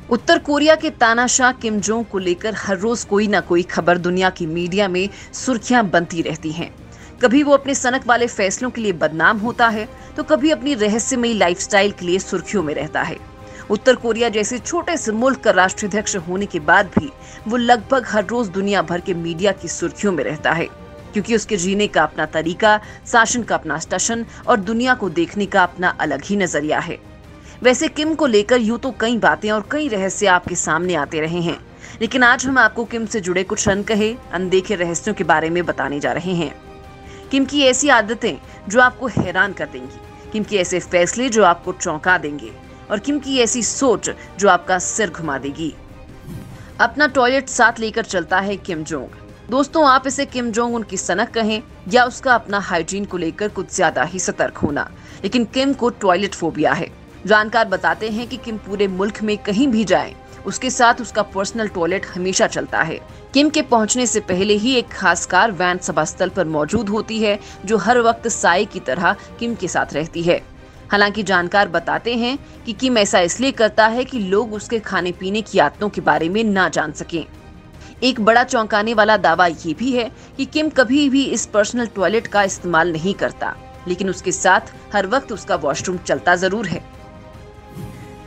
उत्तर Korea के तानाशाह Kim Jong को लेकर हर रोज कोई ना कोई खबर दुनिया की मीडिया में सुर्खियां बनती रहती हैं। कभी वो अपने सनक वाले फैसलों के लिए बदनाम होता है तो कभी अपनी रहस्यमयी लाइफस्टाइल के लिए सुर्खियों में रहता है। उत्तर कोरिया जैसे छोटे से मुल्क का राष्ट्राध्यक्ष होने के बाद भी वो लगभग हर रोज दुनिया भर के मीडिया की सुर्खियों में रहता है, क्योंकि उसके जीने का अपना तरीका, शासन का अपना स्टेशन और दुनिया को देखने का अपना अलग ही नजरिया है। वैसे किम को लेकर यूं तो कई बातें और कई रहस्य आपके सामने आते रहे हैं, लेकिन आज हम आपको किम से जुड़े कुछ अनकहे अनदेखे रहस्यों के बारे में बताने जा रहे हैं। किम की ऐसी आदतें जो आपको हैरान कर देंगी, किम के ऐसे फैसले जो आपको चौंका देंगे और किम की ऐसी सोच जो आपका सिर घुमा देगी। अपना टॉयलेट साथ लेकर चलता है किम जोंग। दोस्तों, आप इसे किम जोंग उनकी सनक कहें या उसका अपना हाइजीन को लेकर कुछ ज्यादा ही सतर्क होना, लेकिन किम को टॉयलेट फोबिया है। जानकार बताते हैं कि किम पूरे मुल्क में कहीं भी जाए उसके साथ उसका पर्सनल टॉयलेट हमेशा चलता है। किम के पहुंचने से पहले ही एक खास कार वैन सभा स्थल पर मौजूद होती है जो हर वक्त साए की तरह किम के साथ रहती है। हालांकि जानकार बताते हैं कि किम ऐसा इसलिए करता है कि लोग उसके खाने पीने की आदतों के बारे में ना जान सकें। एक बड़ा चौंकाने वाला दावा ये भी है कि किम कभी भी इस पर्सनल टॉयलेट का इस्तेमाल नहीं करता, लेकिन उसके साथ हर वक्त उसका वॉशरूम चलता जरूर है।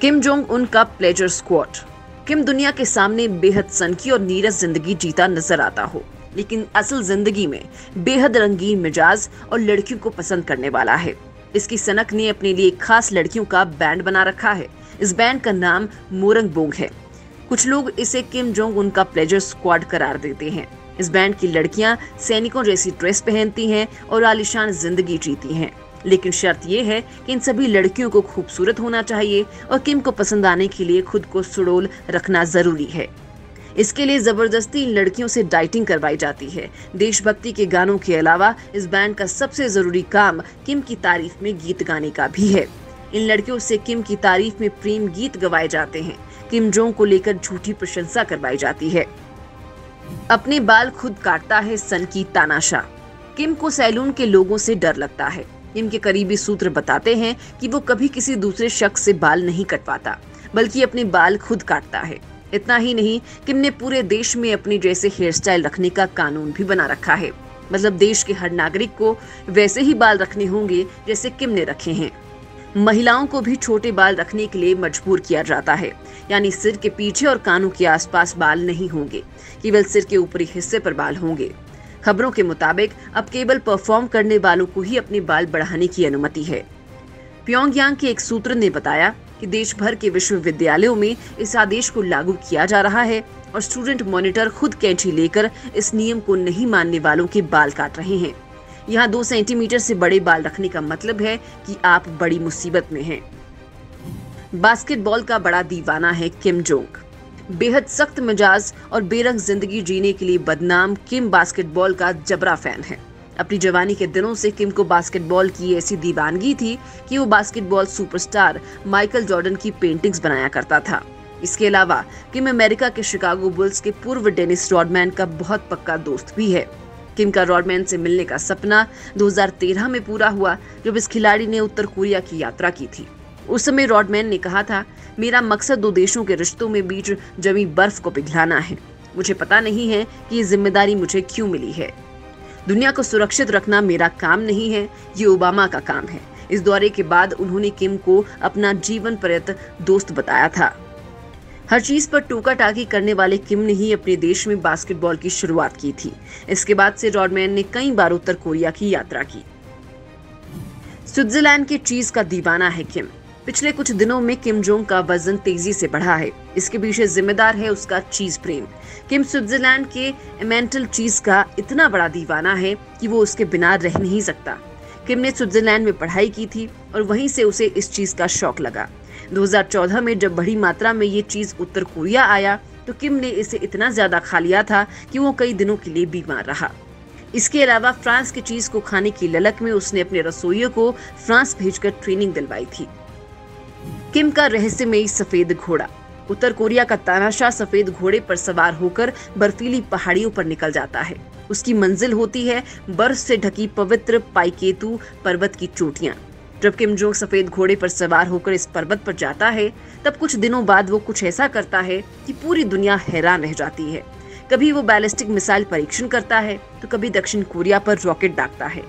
किम जोंग उन का प्लेजर स्क्वाड। किम दुनिया के सामने बेहद सनकी और नीरस जिंदगी जीता नजर आता हो, लेकिन असल जिंदगी में बेहद रंगीन मिजाज और लड़कियों को पसंद करने वाला है। इसकी सनक ने अपने लिए खास लड़कियों का बैंड बना रखा है। इस बैंड का नाम मोरंगबोंग है। कुछ लोग इसे किम जोंग उन का प्लेजर स्क्वाड करार देते हैं। इस बैंड की लड़कियां सैनिकों जैसी ड्रेस पहनती हैं और आलीशान जिंदगी जीती हैं, लेकिन शर्त ये है कि इन सभी लड़कियों को खूबसूरत होना चाहिए और किम को पसंद आने के लिए खुद को सुडौल रखना जरूरी है। इसके लिए जबरदस्ती इन लड़कियों से डाइटिंग करवाई जाती है। देशभक्ति के गानों के अलावा इस बैंड का सबसे जरूरी काम किम की तारीफ में गीत गाने का भी है। इन लड़कियों से किम की तारीफ में प्रेम गीत गवाए जाते हैं। किम जोंग को लेकर झूठी प्रशंसा करवाई जाती है। अपने बाल खुद काटता है सन की तानाशाह। किम को सैलून के लोगों से डर लगता है। किम के करीबी सूत्र बताते हैं कि वो कभी किसी दूसरे शख्स से बाल नहीं कटवाता, बल्कि अपने बाल खुद काटता है। इतना ही नहीं, किम ने पूरे देश में अपने जैसे हेयर स्टाइल रखने का कानून भी बना रखा है। मतलब देश के हर नागरिक को वैसे ही बाल रखने होंगे जैसे किम ने रखे हैं। महिलाओं को भी छोटे बाल रखने के लिए मजबूर किया जाता है, यानी सिर के पीछे और कानों के आसपास बाल नहीं होंगे, केवल सिर के ऊपरी हिस्से पर बाल होंगे। खबरों के मुताबिक अब केवल परफॉर्म करने वालों को ही अपने बाल बढ़ाने की अनुमति है। प्योंगयांग के एक सूत्र ने बताया कि देश भर के विश्वविद्यालयों में इस आदेश को लागू किया जा रहा है और स्टूडेंट मॉनिटर खुद कैंची लेकर इस नियम को नहीं मानने वालों के बाल काट रहे हैं। यहाँ 2 सेंटीमीटर से बड़े बाल रखने का मतलब है कि आप बड़ी मुसीबत में हैं। बास्केटबॉल का बड़ा दीवाना है किम जोंग। बेहद सख्त मिजाज और बेरंग जिंदगी जीने के लिए बदनाम किम बास्केटबॉल का जबरा फैन है। अपनी जवानी के दिनों से किम को बास्केटबॉल की ऐसी दीवानगी थी कि वो बास्केटबॉल सुपरस्टार माइकल जॉर्डन की पेंटिंग्स बनाया करता था। इसके अलावा किम अमेरिका के शिकागो बुल्स के पूर्व डेनिस रॉडमैन का बहुत पक्का दोस्त भी है। किम का रॉडमैन से मिलने का सपना 2013 में पूरा हुआ, जब इस खिलाड़ी ने उत्तर कोरिया की यात्रा की थी। उस समय रॉडमैन ने कहा था, मेरा मकसद 2 देशों के रिश्तों में बीच जमी बर्फ को पिघलाना है। मुझे पता नहीं है कि ये जिम्मेदारी मुझे क्यों मिली है। दुनिया को सुरक्षित रखना मेरा काम नहीं है, ये ओबामा का काम है। इस दौरे के बाद उन्होंने किम को अपना जीवन पर्यंत दोस्त बताया था। हर चीज पर टोका टाकी करने वाले किम ने ही अपने देश में बास्केटबॉल की शुरुआत की थी। इसके बाद से रॉडमैन ने कई बार उत्तर कोरिया की यात्रा की। स्विट्जरलैंड के चीज का दीवाना है किम। पिछले कुछ दिनों में किम जोंग का वजन तेजी से बढ़ा है। इसके पीछे जिम्मेदार है उसका चीज प्रेम। किम स्विट्जरलैंड के एमेंटल चीज का इतना बड़ा दीवाना है कि वो उसके बिना रह नहीं सकता। किम ने स्विट्जरलैंड में पढ़ाई की थी और वहीं से उसे इस चीज का शौक लगा। 2014 में जब बड़ी मात्रा में ये चीज उत्तर कोरिया आया तो किम ने इसे इतना ज्यादा खा लिया था कि वो कई दिनों के लिए बीमार रहा। इसके अलावा फ्रांस की चीज को खाने की ललक में उसने अपने रसोइयों को फ्रांस भेजकर ट्रेनिंग दिलवाई थी। किम का रहस्यमयी सफेद घोड़ा। उत्तर कोरिया का तानाशाह सफेद घोड़े पर सवार होकर बर्फीली पहाड़ियों पर निकल जाता है। उसकी मंजिल होती है बर्फ से ढकी पवित्र पाइकेतु पर्वत की चोटियां। जब किम जोंग सफेद घोड़े पर सवार होकर इस पर्वत पर जाता है, तब कुछ दिनों बाद वो कुछ ऐसा करता है कि पूरी दुनिया हैरान रह जाती है। कभी वो बैलिस्टिक मिसाइल परीक्षण करता है, तो कभी दक्षिण कोरिया पर रॉकेट दागता है।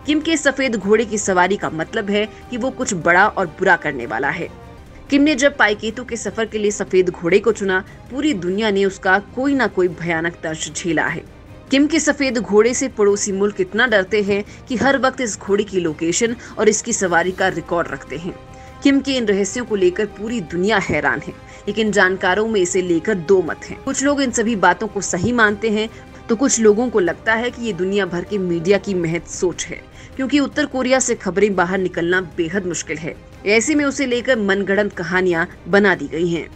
किम के सफेद घोड़े की सवारी का मतलब है कि वो कुछ बड़ा और बुरा करने वाला है। किम ने जब पाइकेतु के सफर के लिए सफेद घोड़े को चुना, पूरी दुनिया ने उसका कोई ना कोई भयानक दर्द झेला है। किम के सफेद घोड़े से पड़ोसी मुल्क इतना डरते हैं कि हर वक्त इस घोड़े की लोकेशन और इसकी सवारी का रिकॉर्ड रखते हैं। किम के इन रहस्यों को लेकर पूरी दुनिया हैरान है, लेकिन जानकारों में इसे लेकर दो मत हैं। कुछ लोग इन सभी बातों को सही मानते हैं, तो कुछ लोगों को लगता है कि ये दुनिया भर के मीडिया की महज सोच है, क्योंकि उत्तर कोरिया से खबरें बाहर निकलना बेहद मुश्किल है। ऐसे में उसे लेकर मनगढ़ंत कहानियां बना दी गई हैं।